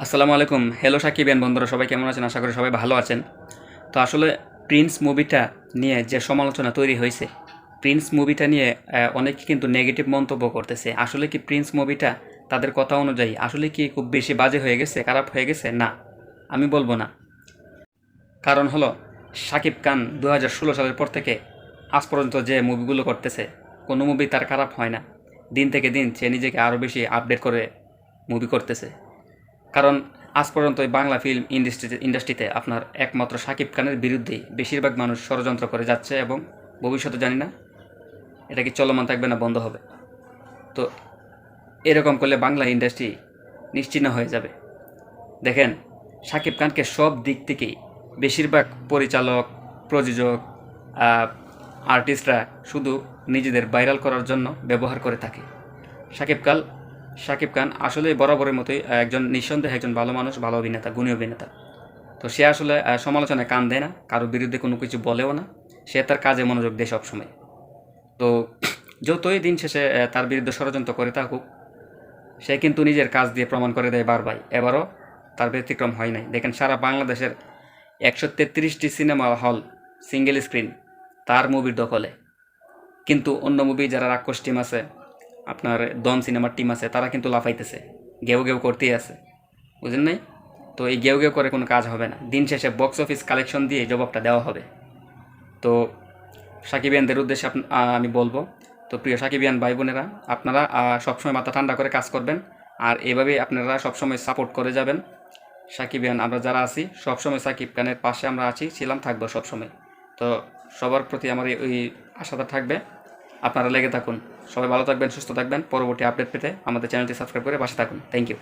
আসসালামু আলাইকুম। হ্যালো সাকিবিয়ান বন্ধুরা, সবাই কেমন আছেন? আশা করি সবাই ভালো আছেন। তো আসলে প্রিন্স মুভিটা নিয়ে যে সমালোচনা তৈরি হয়েছে, প্রিন্স মুভিটা নিয়ে অনেকে কিন্তু নেগেটিভ মন্তব্য করতেছে। আসলে কি প্রিন্স মুভিটা তাদের কথা অনুযায়ী আসলে কি খুব বেশি বাজে হয়ে গেছে, খারাপ হয়ে গেছে? না, আমি বলবো না। কারণ হলো শাকিব খান 2016 সালের পর থেকে আজ পর্যন্ত যে মুভিগুলো করতেছে, কোনো মুভি তার খারাপ হয় না। দিন থেকে দিন সে নিজেকে আরও বেশি আপডেট করে মুভি করতেছে। কারণ আজ পর্যন্ত এই বাংলা ফিল্ম ইন্ডাস্ট্রিতে আপনার একমাত্র শাকিব খানের বিরুদ্ধেই বেশিরভাগ মানুষ ষড়যন্ত্র করে যাচ্ছে, এবং ভবিষ্যতে জানি না এটা কি চলমান থাকবে না বন্ধ হবে। তো এরকম করলে বাংলা ইন্ডাস্ট্রি নিশ্চিহ্ন হয়ে যাবে। দেখেন, শাকিব খানকে সব দিক থেকেই বেশিরভাগ পরিচালক, প্রযোজক, আর্টিস্টরা শুধু নিজেদের ভাইরাল করার জন্য ব্যবহার করে থাকে। শাকিব খান শাকিব খান আসলে বরাবরের মতোই একজন নিঃসন্দেহে একজন ভালো মানুষ, ভালো অভিনেতা, গুণী অভিনেতা। তো সে আসলে সমালোচনায় কান দেয় না, কারোর বিরুদ্ধে কোনো কিছু বলেও না। সে তার কাজে মনোযোগ দেয় সবসময়। তো যতই দিন শেষে তার বিরুদ্ধে ষড়যন্ত্র করে থাকুক, সে কিন্তু নিজের কাজ দিয়ে প্রমাণ করে দেয় বারবার। এবারও তার ব্যতিক্রম হয় নাই। দেখেন, সারা বাংলাদেশের 133টি সিনেমা হল সিঙ্গেল স্ক্রিন তার মুভির দখলে। কিন্তু অন্য মুভি যারা রাক্ষস টিম আছে, আপনার দম সিনেমার টিম আছে, তারা কিন্তু লাফাইতেছে, গেউ গেউ করতেই আছে। বুঝেন নাই? তো এই গেউ গেউ করে কোনো কাজ হবে না। দিন শেষে বক্স অফিস কালেকশন দিয়ে জবাবটা দেওয়া হবে। তো সাকিবিয়ানদের উদ্দেশ্যে আমি বলবো, তো প্রিয় সাকিবিয়ান ভাই বোনেরা, আপনারা সবসময় মাথা ঠান্ডা করে কাজ করবেন। আর এভাবেই আপনারা সবসময় সাপোর্ট করে যাবেন। সাকিবিয়ান আমরা যারা আছি সবসময় সাকিব খানের পাশে আমরা আছি, ছিলাম, থাকবো সবসময়। তো সবার প্রতি আমার ওই আশাটা থাকবে। আপনারা লেগে থাকুন। সবাই ভালো থাকবেন, সুস্থ থাকবেন। পরবর্তী আপডেট পেতে আমাদের চ্যানেলটি সাবস্ক্রাইব করে পাশে থাকুন। Thank you.